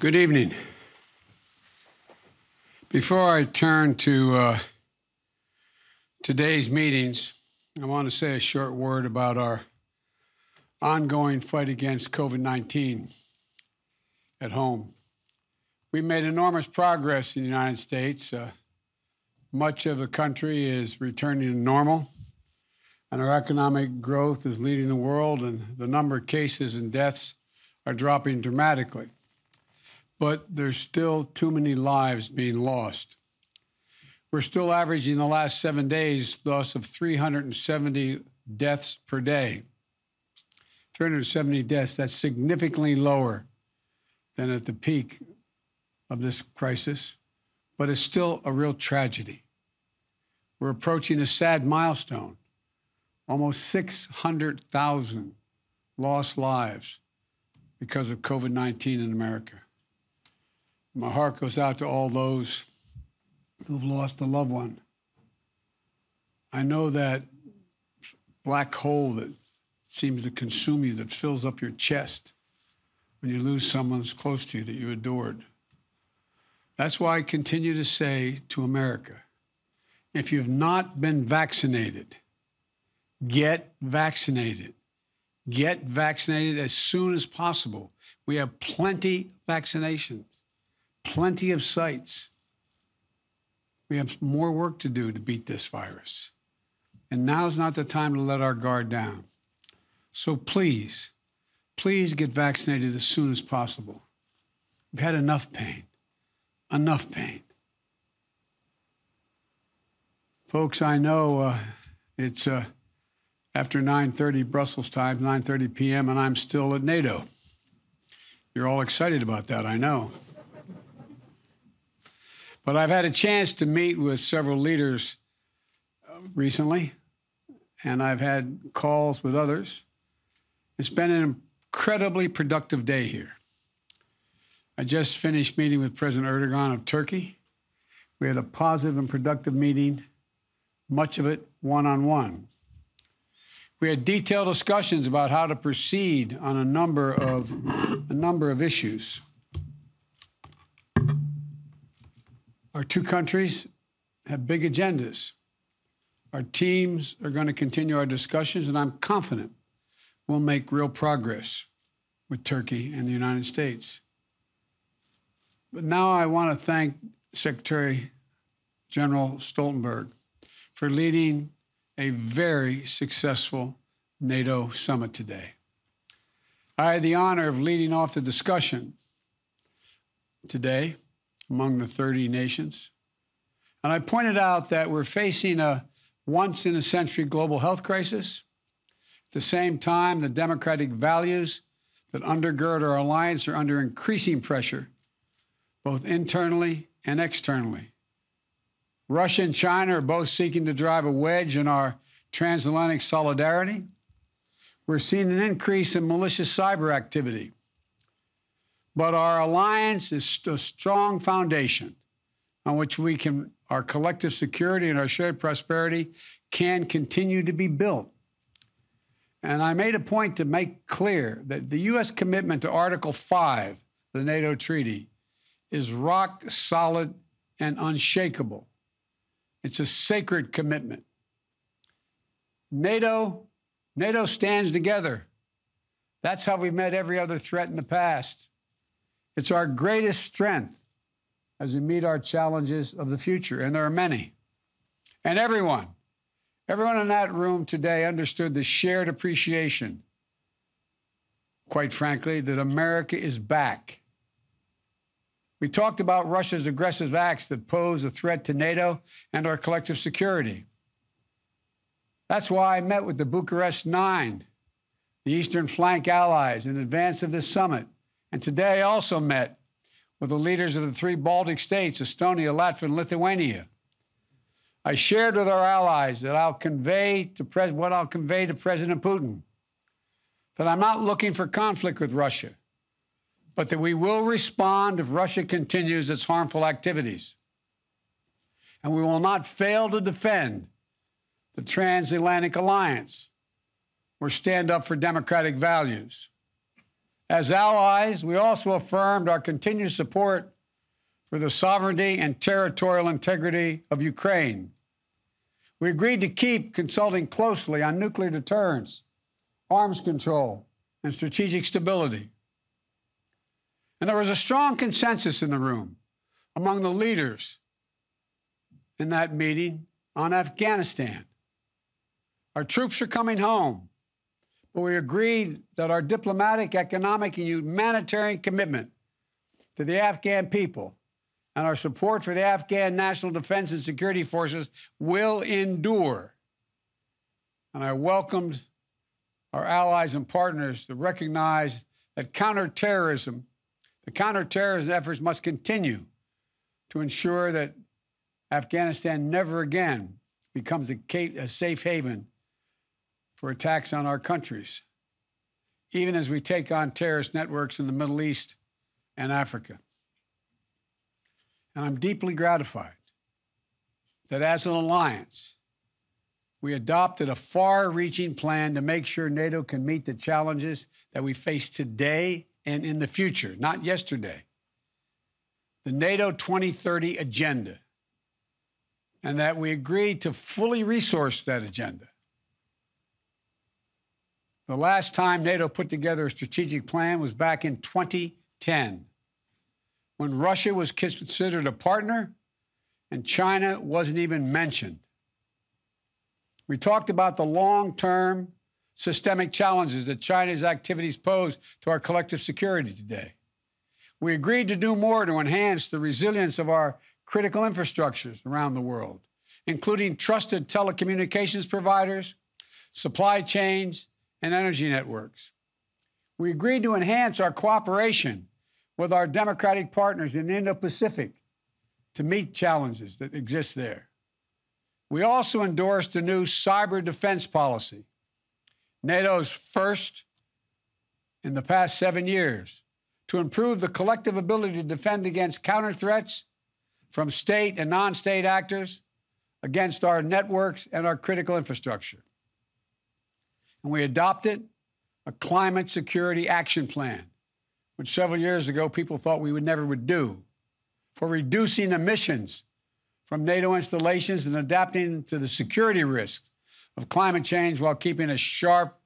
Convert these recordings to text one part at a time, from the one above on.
Good evening. Before I turn to today's meetings, I want to say a short word about our ongoing fight against COVID-19 at home. We've made enormous progress in the United States. Much of the country is returning to normal, and our economic growth is leading the world, and the number of cases and deaths are dropping dramatically. But there's still too many lives being lost. We're still averaging the last 7 days loss of 370 deaths per day. 370 deaths, that's significantly lower than at the peak of this crisis, but it's still a real tragedy. We're approaching a sad milestone, almost 600,000 lost lives because of COVID-19 in America. My heart goes out to all those who've lost a loved one. I know that black hole that seems to consume you, that fills up your chest when you lose someone that's close to you that you adored. That's why I continue to say to America, if you've not been vaccinated, get vaccinated. Get vaccinated as soon as possible. We have plenty of vaccinations. Plenty of sites. We have more work to do to beat this virus. And now's not the time to let our guard down. So please, please get vaccinated as soon as possible. We've had enough pain. Enough pain. Folks, I know it's after 9:30 Brussels time, 9:30 p.m., and I'm still at NATO. You're all excited about that, I know. But I've had a chance to meet with several leaders recently, and I've had calls with others. It's been an incredibly productive day here. I just finished meeting with President Erdogan of Turkey. We had a positive and productive meeting, much of it one-on-one. We had detailed discussions about how to proceed on a number of issues. Our two countries have big agendas. Our teams are going to continue our discussions, and I'm confident we'll make real progress with Turkey and the United States. But now I want to thank Secretary General Stoltenberg for leading a very successful NATO summit today. I had the honor of leading off the discussion today among the 30 nations. And I pointed out that we're facing a once-in-a-century global health crisis. At the same time, the democratic values that undergird our alliance are under increasing pressure, both internally and externally. Russia and China are both seeking to drive a wedge in our transatlantic solidarity. We're seeing an increase in malicious cyber activity. But our alliance is a strong foundation on which our collective security and our shared prosperity can continue to be built. And I made a point to make clear that the U.S. commitment to Article 5 of the NATO Treaty is rock solid and unshakable. It's a sacred commitment. NATO stands together. That's how we've met every other threat in the past. It's our greatest strength as we meet our challenges of the future, and there are many. And everyone in that room today understood the shared appreciation, quite frankly, that America is back. We talked about Russia's aggressive acts that pose a threat to NATO and our collective security. That's why I met with the Bucharest Nine, the Eastern Flank allies, in advance of this summit. And today I also met with the leaders of the three Baltic states, Estonia, Latvia, and Lithuania. I shared with our allies that what I'll convey to President Putin, that I'm not looking for conflict with Russia, but that we will respond if Russia continues its harmful activities. And we will not fail to defend the transatlantic alliance or stand up for democratic values. As allies, we also affirmed our continued support for the sovereignty and territorial integrity of Ukraine. We agreed to keep consulting closely on nuclear deterrence, arms control, and strategic stability. And there was a strong consensus in the room among the leaders in that meeting on Afghanistan. Our troops are coming home, but we agreed that our diplomatic, economic, and humanitarian commitment to the Afghan people and our support for the Afghan National Defense and Security Forces will endure. And I welcomed our allies and partners to recognize that counterterrorism efforts must continue to ensure that Afghanistan never again becomes a safe haven for attacks on our countries, even as we take on terrorist networks in the Middle East and Africa. And I'm deeply gratified that as an alliance, we adopted a far-reaching plan to make sure NATO can meet the challenges that we face today and in the future, not yesterday. The NATO 2030 agenda, and that we agreed to fully resource that agenda. The last time NATO put together a strategic plan was back in 2010, when Russia was considered a partner and China wasn't even mentioned. We talked about the long-term systemic challenges that China's activities pose to our collective security today. We agreed to do more to enhance the resilience of our critical infrastructures around the world, including trusted telecommunications providers, supply chains, and energy networks. We agreed to enhance our cooperation with our democratic partners in the Indo-Pacific to meet challenges that exist there. We also endorsed a new cyber defense policy, NATO's first in the past 7 years, to improve the collective ability to defend against counter threats from state and non-state actors against our networks and our critical infrastructure. And we adopted a climate security action plan, which several years ago people thought we never would do, for reducing emissions from NATO installations and adapting to the security risks of climate change while keeping a sharp,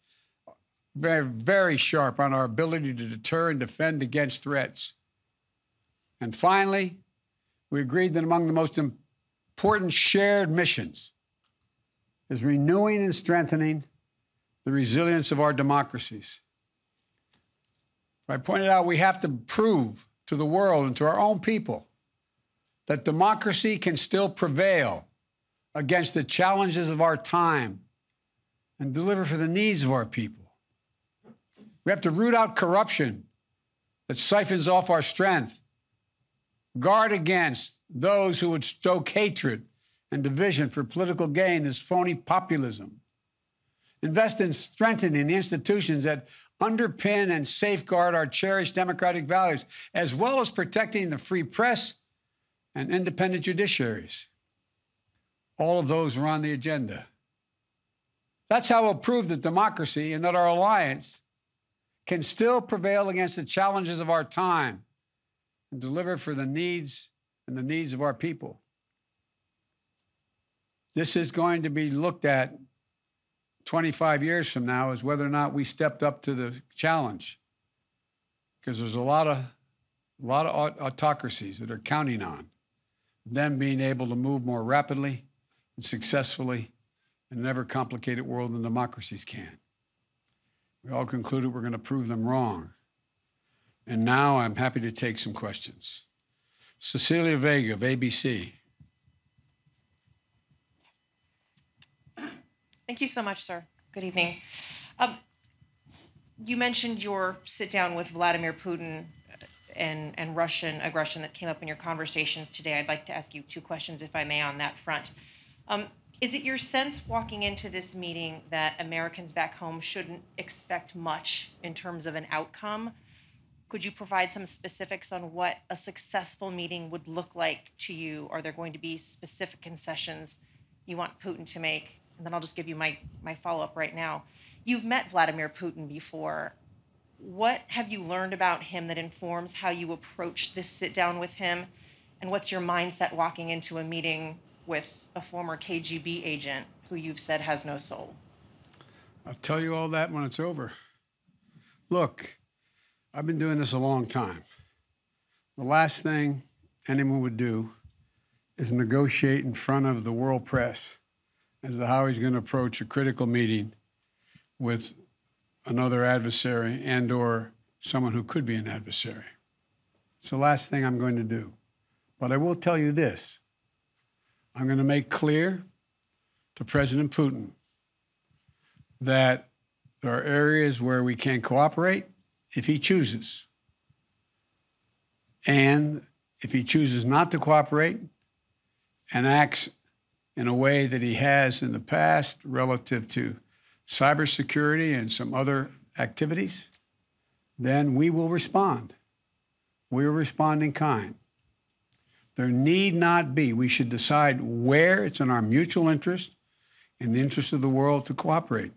very, very sharp on our ability to deter and defend against threats. And finally, we agreed that among the most important shared missions is renewing and strengthening the resilience of our democracies. I pointed out we have to prove to the world and to our own people that democracy can still prevail against the challenges of our time and deliver for the needs of our people. We have to root out corruption that siphons off our strength, guard against those who would stoke hatred and division for political gain, this phony populism, invest in strengthening the institutions that underpin and safeguard our cherished democratic values, as well as protecting the free press and independent judiciaries. All of those are on the agenda. That's how we'll prove that democracy and that our alliance can still prevail against the challenges of our time and deliver for the needs of our people. This is going to be looked at 25 years from now as whether or not we stepped up to the challenge, because there's a lot of autocracies that are counting on them being able to move more rapidly and successfully in an ever-complicated world than democracies can. We all concluded we're going to prove them wrong. And now I'm happy to take some questions. Cecilia Vega of ABC. Thank you so much, sir. Good evening. You mentioned your sit-down with Vladimir Putin and Russian aggression that came up in your conversations today. I'd like to ask you two questions, if I may, on that front. Is it your sense walking into this meeting that Americans back home shouldn't expect much in terms of an outcome? Could you provide some specifics on what a successful meeting would look like to you? Are there going to be specific concessions you want Putin to make? And then I'll just give you my follow-up right now. You've met Vladimir Putin before. what have you learned about him that informs how you approach this sit down with him? And what's your mindset walking into a meeting with a former KGB agent who you've said has no soul? I'll tell you all that when it's over. Look, I've been doing this a long time. The last thing anyone would do is negotiate in front of the world press as to how he's going to approach a critical meeting with another adversary and or someone who could be an adversary. It's the last thing I'm going to do. But I will tell you this. I'm going to make clear to President Putin that there are areas where we can cooperate if he chooses. And if he chooses not to cooperate and acts in a way that he has in the past relative to cybersecurity and some other activities, then we will respond. We will respond in kind. There need not be. We should decide where it's in our mutual interest, in the interest of the world, to cooperate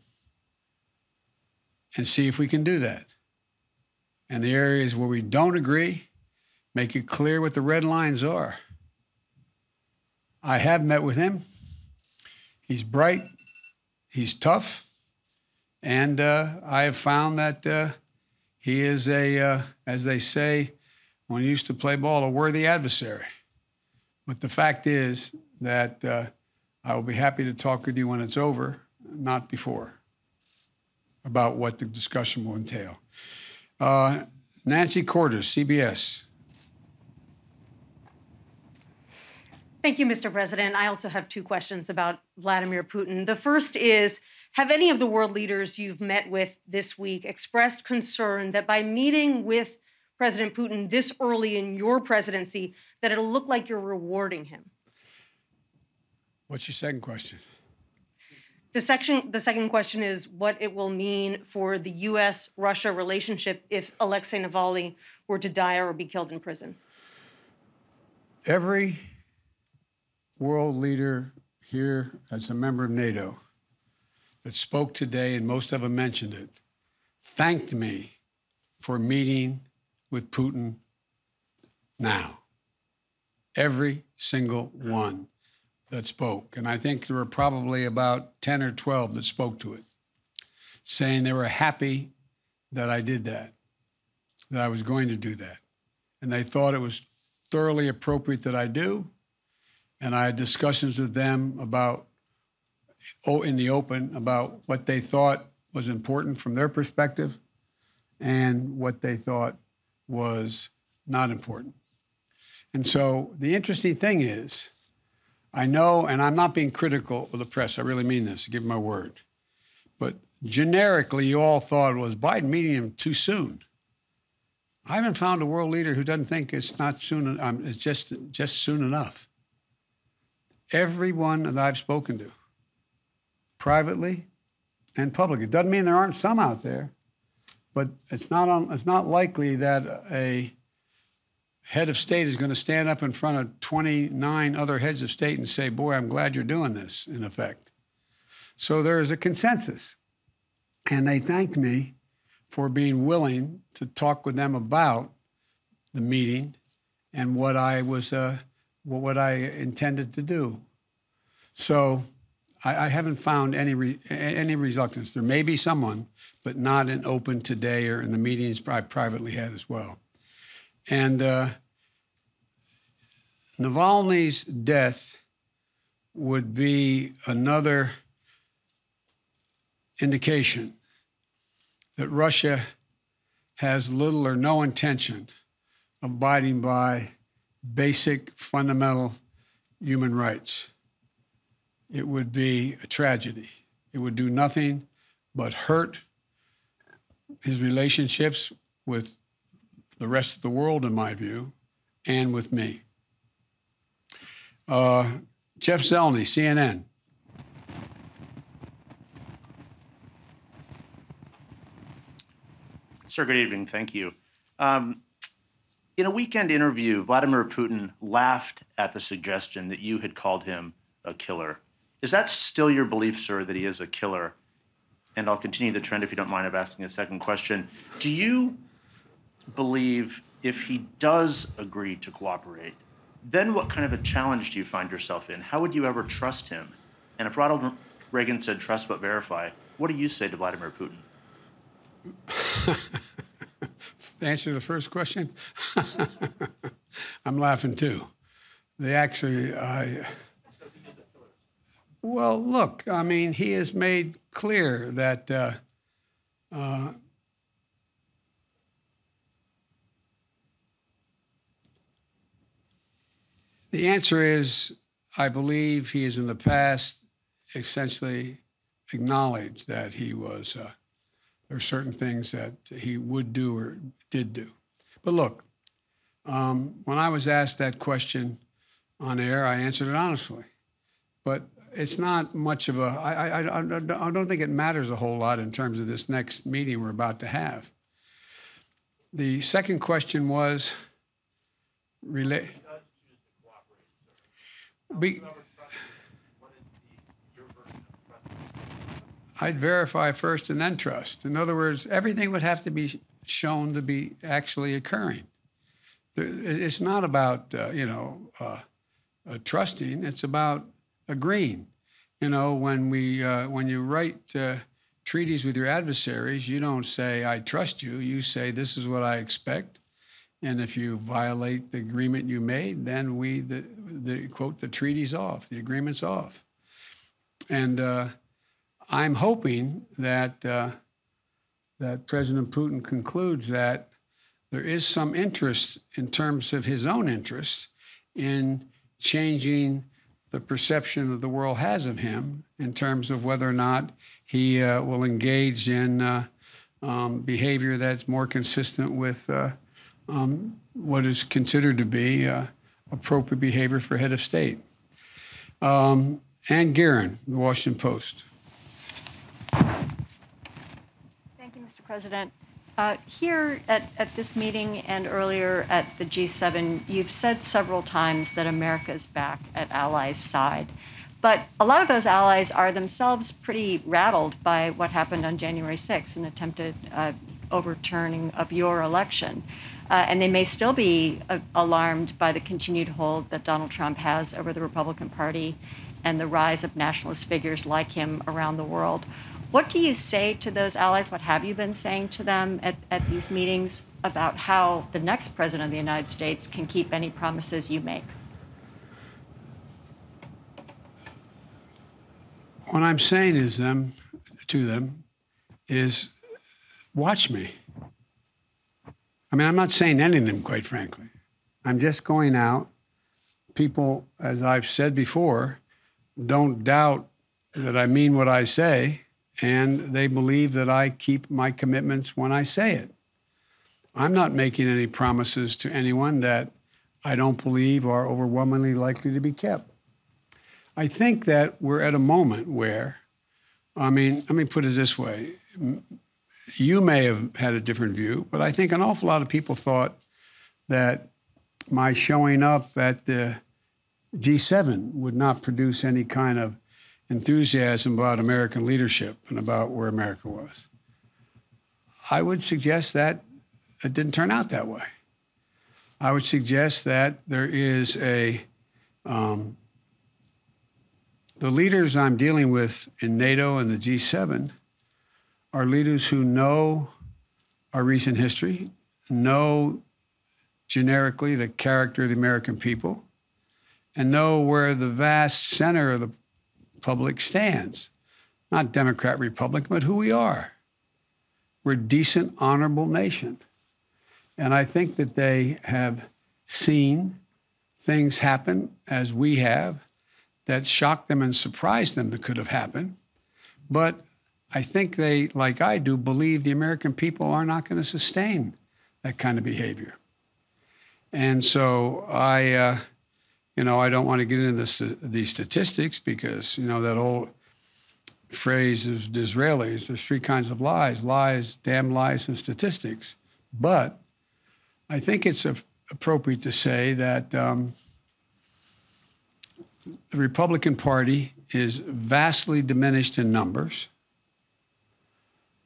and see if we can do that. And the areas where we don't agree, make it clear what the red lines are. I have met with him. He's bright. He's tough. And I have found that he is as they say when he used to play ball, a worthy adversary. But the fact is that I will be happy to talk with you when it's over, not before, about what the discussion will entail. Nancy Cordes, CBS. Thank you, Mr. President. I also have two questions about Vladimir Putin. The first is, have any of the world leaders you've met with this week expressed concern that by meeting with President Putin this early in your presidency, that it'll look like you're rewarding him? What's your second question? The second question is what it will mean for the U.S.-Russia relationship if Alexei Navalny were to die or be killed in prison. Every world leader here as a member of NATO that spoke today, and most of them mentioned it, thanked me for meeting with Putin now. Every single one that spoke. And I think there were probably about 10 or 12 that spoke to it, saying they were happy that I did that I was going to do that. And they thought it was thoroughly appropriate that I do. And I had discussions with them about, in the open, about what they thought was important from their perspective and what they thought was not important. And so the interesting thing is, I know, and I'm not being critical of the press, I really mean this, I give my word, but generically you all thought, was Biden meeting him too soon? I haven't found a world leader who doesn't think it's not soon, it's just soon enough. Everyone that I've spoken to, privately and publicly, it doesn't mean there aren't some out there, but it's not likely that a head of state is going to stand up in front of 29 other heads of state and say, boy, I'm glad you're doing this, in effect. So there is a consensus. And they thanked me for being willing to talk with them about the meeting and what I intended to do. So I haven't found any reluctance. There may be someone, but not in open today or in the meetings I privately had as well. And Navalny's death would be another indication that Russia has little or no intention of abiding by basic, fundamental human rights. It would be a tragedy. It would do nothing but hurt his relationships with the rest of the world, in my view, and with me. Jeff Zeleny, CNN. Sir, good evening. Thank you. In a weekend interview, Vladimir Putin laughed at the suggestion that you had called him a killer. Is that still your belief, sir, that he is a killer? and I'll continue the trend if you don't mind of asking a second question. Do you believe if he does agree to cooperate, then what kind of a challenge do you find yourself in? How would you ever trust him? And if Ronald Reagan said trust but verify, what do you say to Vladimir Putin? Answer the first question. I'm laughing too. They actually, well, look, I mean, he has made clear that the answer is, I believe he has in the past essentially acknowledged that he was, there are certain things that he would do or did do. But look, when I was asked that question on air, I answered it honestly. But it's not much of a, I don't think it matters a whole lot in terms of this next meeting we're about to have. The second question was, I'd verify first and then trust. In other words, everything would have to be shown to be actually occurring. It's not about, trusting. It's about agreeing. You know, when you write treaties with your adversaries, you don't say, I trust you. You say, this is what I expect. And if you violate the agreement you made, then the treaty's off, the agreement's off. And I'm hoping that that President Putin concludes that there is some interest in terms of his own interest in changing the perception that the world has of him in terms of whether or not he will engage in behavior that's more consistent with what is considered to be appropriate behavior for head of state. Ann Guerin, The Washington Post. Thank you, Mr. President. Here at this meeting and earlier at the G7, you've said several times that America is back at allies' side. But a lot of those allies are themselves pretty rattled by what happened on January 6th, an attempted overturning of your election. And they may still be alarmed by the continued hold that Donald Trump has over the Republican Party and the rise of nationalist figures like him around the world. What do you say to those allies? What have you been saying to them at these meetings about how the next president of the United States can keep any promises you make? What I'm saying to them is, watch me. I mean, I'm not saying anything to them, quite frankly. I'm just going out. People, as I've said before, don't doubt that I mean what I say, and they believe that I keep my commitments when I say it. I'm not making any promises to anyone that I don't believe are overwhelmingly likely to be kept. I think that we're at a moment where, I mean, let me put it this way. You may have had a different view, but I think an awful lot of people thought that my showing up at the G7 would not produce any kind of enthusiasm about American leadership and about where America was. I would suggest that it didn't turn out that way. I would suggest that there is the leaders I'm dealing with in NATO and the G7 are leaders who know our recent history, know generically the character of the American people, and know where the vast center of the public stands. Not Democrat, Republican, but who we are. We're a decent, honorable nation. And I think that they have seen things happen as we have that shocked them and surprised them that could have happened. But I think they, like I do, believe the American people are not going to sustain that kind of behavior. And so I don't want to get into these statistics because, that old phrase of the Israelis, there's three kinds of lies, damn lies, and statistics. But I think it's appropriate to say that the Republican Party is vastly diminished in numbers.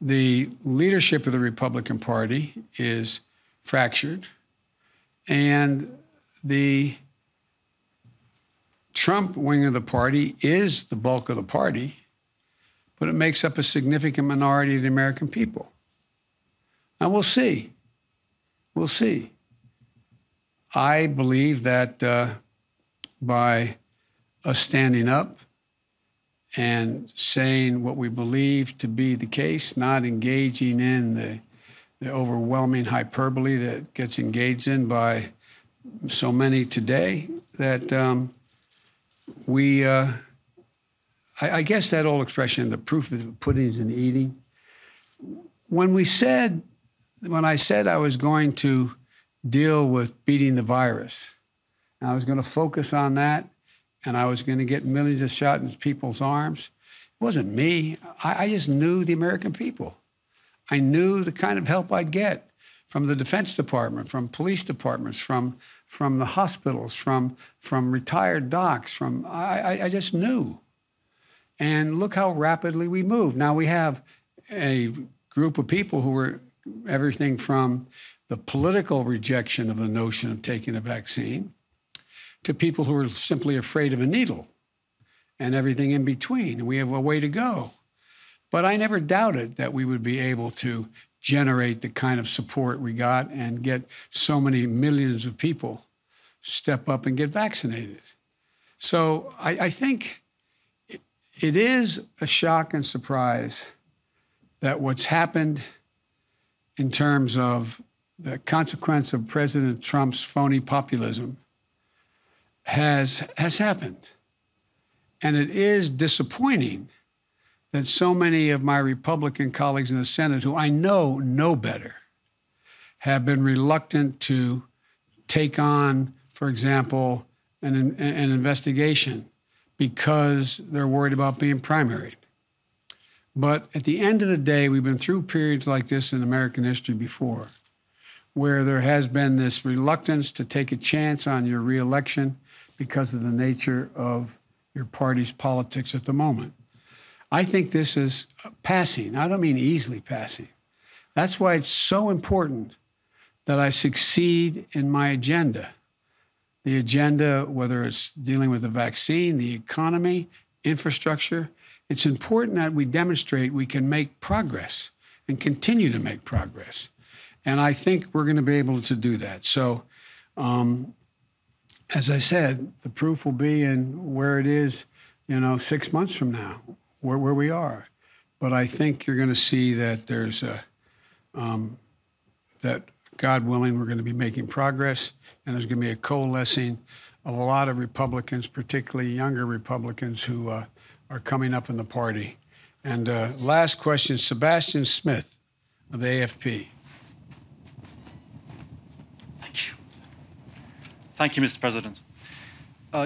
the leadership of the Republican Party is fractured, and the Trump wing of the party is the bulk of the party, but it makes up a significant minority of the American people. Now, we'll see. We'll see. I believe that by us standing up and saying what we believe to be the case, not engaging in the overwhelming hyperbole that gets engaged in by so many today, that I guess that old expression, the proof of the pudding is in the eating. When I said I was going to deal with beating the virus, and I was going to focus on that, and I was going to get millions of shots in people's arms, it wasn't me. I just knew the American people. I knew the kind of help I'd get from the Defense Department, from police departments, from the hospitals, from retired docs, I just knew. And look how rapidly we moved. Now we have a group of people who were everything from the political rejection of the notion of taking a vaccine to people who are simply afraid of a needle and everything in between. And we have a way to go. But I never doubted that we would be able to generate the kind of support we got and get so many millions of people step up and get vaccinated. So I think it is a shock and surprise that what's happened in terms of the consequence of President Trump's phony populism has happened. And it is disappointing that so many of my Republican colleagues in the Senate, who I know better, have been reluctant to take on, for example, an investigation because they're worried about being primaried. But at the end of the day, we've been through periods like this in American history before, where there has been this reluctance to take a chance on your reelection because of the nature of your party's politics at the moment. I think this is passing. I don't mean easily passing. That's why it's so important that I succeed in my agenda. The agenda, whether it's dealing with the vaccine, the economy, infrastructure, it's important that we demonstrate we can make progress and continue to make progress. And I think we're going to be able to do that. So, as I said, the proof will be in where it is, 6 months from now, where we are. But I think you're going to see that there's that God willing, we're going to be making progress, and there's going to be a coalescing of a lot of Republicans, particularly younger Republicans who are coming up in the party. And last question, Sebastian Smith of AFP. Thank you, Mr. President.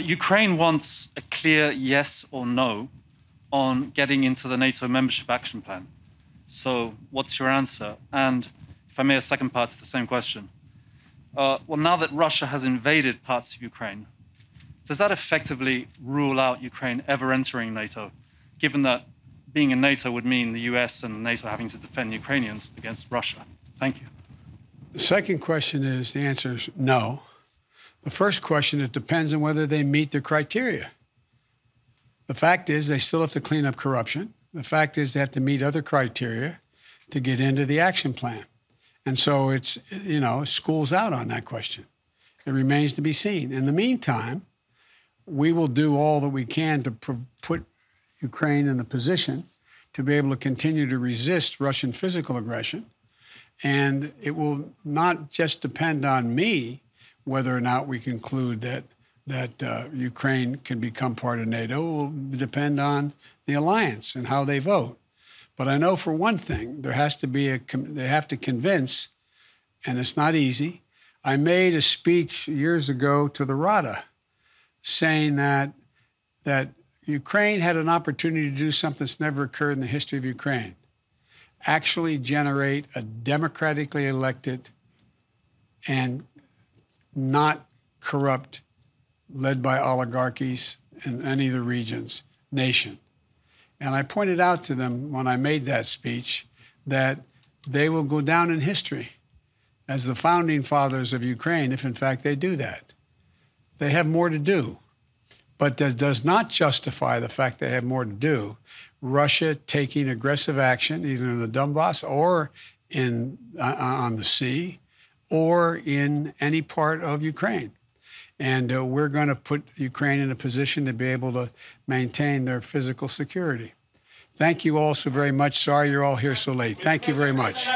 Ukraine wants a clear yes or no on getting into the NATO membership action plan. So what's your answer? And if I may, a second part to the same question. Well, now that Russia has invaded parts of Ukraine, does that effectively rule out Ukraine ever entering NATO, given that being in NATO would mean the US and NATO having to defend Ukrainians against Russia? Thank you. The second question is, the answer is no. The first question, it depends on whether they meet the criteria. The fact is they still have to clean up corruption. The fact is they have to meet other criteria to get into the action plan. And so it's, school's out on that question. It remains to be seen. In the meantime, we will do all that we can to put Ukraine in the position to be able to continue to resist Russian physical aggression. And it will not just depend on me whether or not we conclude that Ukraine can become part of NATO. It will depend on the alliance and how they vote. But I know for one thing, they have to convince, and it's not easy. I made a speech years ago to the Rada saying that Ukraine had an opportunity to do something that's never occurred in the history of Ukraine, actually generate a democratically elected and not corrupt, led by oligarchies in any of the regions, nation. And I pointed out to them when I made that speech that they will go down in history as the founding fathers of Ukraine if, in fact, they do that. They have more to do, but that does not justify the fact they have more to do. Russia taking aggressive action, either in the Donbass or on the sea, or in any part of Ukraine. And we're going to put Ukraine in a position to be able to maintain their physical security. Thank you all so very much. Sorry you're all here so late. Thank you very much.